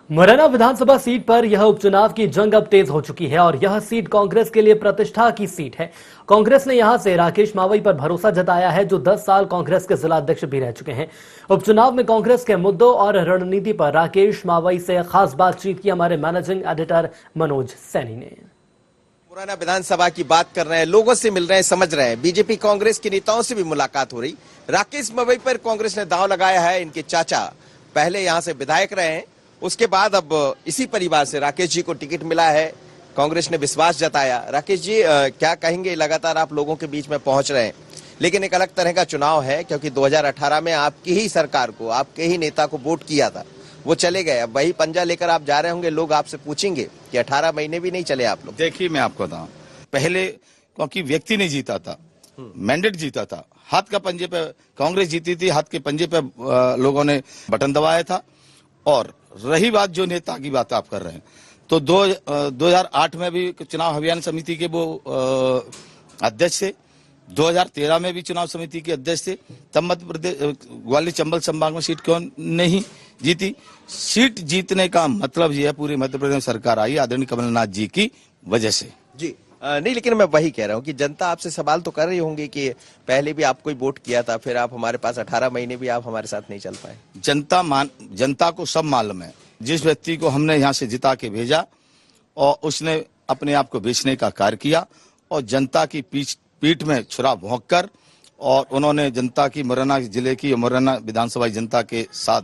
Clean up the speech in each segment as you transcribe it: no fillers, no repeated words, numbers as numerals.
मुरैना विधानसभा seat पर यह उपचुनाव की जंग अब तेज हो चुकी है और यह सीट कांग्रेस के लिए प्रतिष्ठा की सीट है। कांग्रेस ने यहां से राकेश मावई पर भरोसा जताया है, जो 10 साल कांग्रेस के जिला अध्यक्ष भी रह चुके हैं। उपचुनाव में कांग्रेस के मुद्दों और रणनीति पर राकेश मावई से खास बातचीत की हमारे मैनेजिंग एडिटर मनोज सैनी ने। मुरैना विधानसभा की बात कर रहे हैं, लोगों से मिल रहे हैं, समझ रहे हैं। बीजेपी कांग्रेस के नेताओं से भी मुलाकात हो रही। राकेश मावई पर कांग्रेस ने दांव लगाया है। इनके चाचा पहले यहां से विधायक रहे हैं, उसके बाद अब इसी परिवार से राकेश जी को टिकट मिला है। कांग्रेस ने विश्वास जताया। राकेश जी, क्या कहेंगे? लगातार आप लोगों के बीच में पहुंच रहे हैं, लेकिन एक अलग तरह का चुनाव है, क्योंकि 2018 में आपकी ही सरकार को, आपके ही नेता को वोट किया था, वो चले गए। अब वही पंजा लेकर आप जा रहे होंगे। लोग आपसे पूछेंगे कि 18 महीने भी नहीं चले आप लोग। देखिए, मैं आपको बताऊं, पहले क्योंकि व्यक्ति नहीं जीता था, मैंडेट जीता था। हाथ का पंजे पे कांग्रेस जीती थी, हाथ के पंजे पे लोगों ने बटन दबाया था। और रही बात जो नेता की बात आप कर रहे हैं, तो 2008 में भी चुनाव अभियान समिति के वो अध्यक्ष थे। 2013 में भी चुनाव समिति के अध्यक्ष थे। तब मध्य प्रदेश ग्वालियर चंबल संभाग में सीट क्यों नहीं जीती? सीट जीतने का मतलब यह है, पूरी मध्य प्रदेश सरकार आई आदरणीय कमलनाथ जी की वजह से। जी नहीं, लेकिन मैं वही कह रहा हूँ कि जनता आपसे सवाल तो कर रही होंगी कि पहले भी आपको वोट किया था, फिर आप हमारे पास 18 महीने भी आप हमारे साथ नहीं चल पाए। जनता को सब मालूम है। जिस व्यक्ति को हमने यहाँ से जिता के भेजा और उसने अपने आप को बेचने का कार्य किया और जनता की पीठ में छुरा भोंक कर, और उन्होंने जनता की, मुरैना जिले की, मुरैना विधानसभा जनता के साथ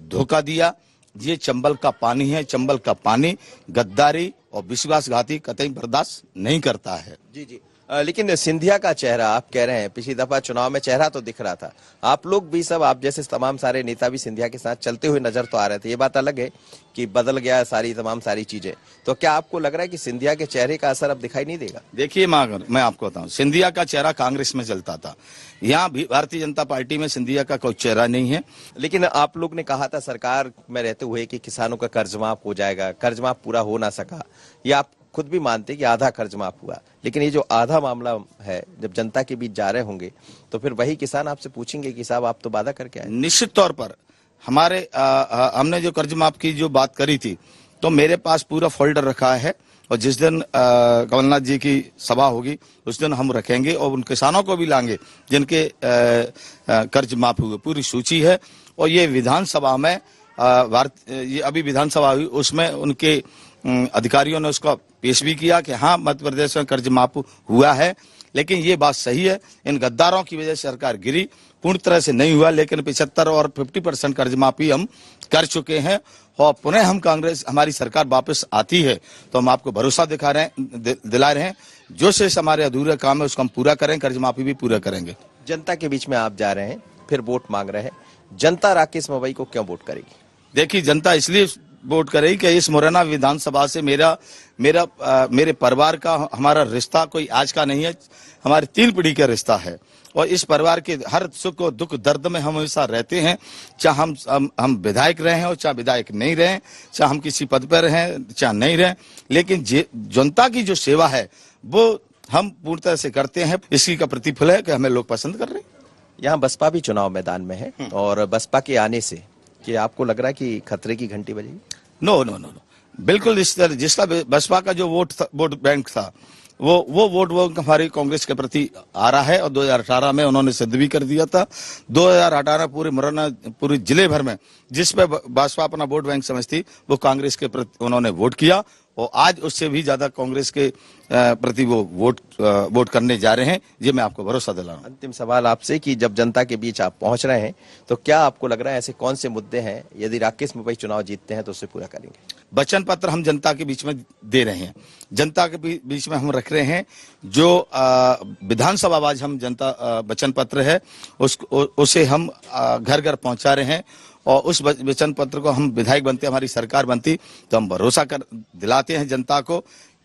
धोखा दिया। ये चंबल का पानी है। चंबल का पानी गद्दारी और विश्वासघाती कतई बर्दाश्त नहीं करता है। जी जी, लेकिन सिंधिया का चेहरा, आप कह रहे हैं पिछली दफा चुनाव में चेहरा तो दिख रहा था। आप लोग भी सब, आप जैसे तमाम सारे नेता भी सिंधिया के साथ चलते हुए नजर तो आ रहे थे। ये बात अलग है कि बदल गया तमाम सारी चीजें। तो क्या आपको लग रहा है कि सिंधिया के चेहरे का असर अब दिखाई नहीं देगा? देखिए, मैं आपको बताऊं, सिंधिया का चेहरा कांग्रेस में चलता था। यहाँ भारतीय जनता पार्टी में सिंधिया का कोई चेहरा नहीं है। लेकिन आप लोग ने कहा था सरकार में रहते हुए कि किसानों का कर्ज माफ हो जाएगा। कर्ज माफ पूरा हो ना सका, ये आप खुद भी मानते कि आधा कर्ज माफ हुआ। लेकिन ये जो आधा मामला है, जब जनता के बीच जा रहे होंगे तो फिर वही किसान आपसे पूछेंगे कि साहब आप तो वादा करके आए। निश्चित तौर पर हमारे हमने जो कर्ज माफ की जो बात करी थी, तो मेरे पास पूरा फोल्डर रखा है। और जिस दिन कमलनाथ जी की सभा होगी उस दिन हम रखेंगे और उन किसानों को भी लाएंगे जिनके कर्ज माफ हुए। पूरी सूची है। और ये विधानसभा में ये अभी विधानसभा हुई, उसमें उनके अधिकारियों ने उसका पेश भी किया कि हाँ, मध्य प्रदेश में कर्ज माफ हुआ है। लेकिन ये बात सही है, इन गद्दारों की वजह से सरकार गिरी। पूर्ण तरह से नहीं हुआ, लेकिन 75 और 50% कर्ज माफी हम कर चुके हैं। और पुनः हम कांग्रेस, हमारी सरकार वापस आती है तो हम आपको भरोसा दिला रहे हैं, जो शेष हमारे अधूरे काम है उसको हम पूरा करें, कर्ज माफी भी पूरा करेंगे। जनता के बीच में आप जा रहे हैं, फिर वोट मांग रहे हैं। जनता राकेश मावई को क्यों वोट करेगी? देखिए, जनता इसलिए वोट करेगी कि इस मुरैना विधानसभा से मेरे परिवार का, हमारा रिश्ता कोई आज का नहीं है, हमारी 3 पीढ़ी का रिश्ता है। और इस परिवार के हर सुख और दुख दर्द में हम हमेशा रहते हैं, चाहे हम विधायक रहे और चाहे विधायक नहीं रहे, चाहे हम किसी पद पर रहें चाहे नहीं रहे। लेकिन जनता की जो सेवा है वो हम पूर्ण तरह से करते हैं। इसी का प्रतिफल है कि हमें लोग पसंद कर रहे हैं। यहाँ बसपा भी चुनाव मैदान में है और बसपा के आने से कि आपको लग रहा है कि खतरे की घंटी बजेगी? नो, बिल्कुल इस तरह जिसका बसपा का जो वोट बैंक था, वो वोट हमारी कांग्रेस के प्रति आ रहा है। और 2018 में उन्होंने सिद्ध भी कर दिया था। 2018 पूरे मुरैना, पूरे जिले भर में जिस पे बसपा अपना वोट बैंक समझती, वो कांग्रेस के प्रति उन्होंने वोट किया। और आज उससे भी ज्यादा कांग्रेस के प्रति वो वोट करने जा रहे हैं। ये मैं आपको भरोसा दिला रहा हूं। अंतिम सवाल आपसे कि जब जनता के बीच आप पहुंच रहे हैं तो क्या आपको लग रहा है ऐसे कौन से मुद्दे हैं, यदि राकेश मावई चुनाव जीतते हैं तो उससे पूरा करेंगे? वचन पत्र हम जनता के बीच में दे रहे हैं, जनता के बीच में हम रख रहे हैं। जो विधानसभा आज हम जनता वचन पत्र है उसे हम घर घर पहुंचा रहे हैं। और उस वचन पत्र को हम विधायक बनते, हमारी सरकार बनती तो हम भरोसा दिलाते हैं जनता को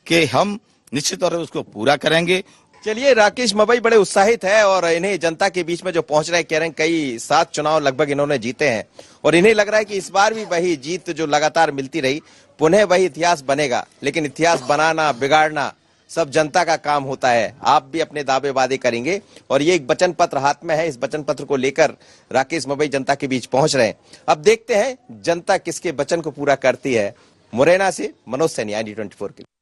कि हम निश्चित तौर पर उसको पूरा करेंगे। चलिए, राकेश मावई बड़े उत्साहित है और इन्हें जनता के बीच में जो पहुंच रहे हैं, कह रहे हैं कई 7 चुनाव लगभग इन्होंने जीते हैं और इन्हें लग रहा है कि इस बार भी वही जीत जो लगातार मिलती रही, पुनः वही इतिहास बनेगा। लेकिन इतिहास बनाना, बिगाड़ना सब जनता का काम होता है। आप भी अपने दावे वादे करेंगे और ये एक वचन पत्र हाथ में है। इस वचन पत्र को लेकर राकेश मवई जनता के बीच पहुंच रहे हैं। अब देखते हैं जनता किसके वचन को पूरा करती है। मुरैना से मनोज सैनी, IND 24 के लिए।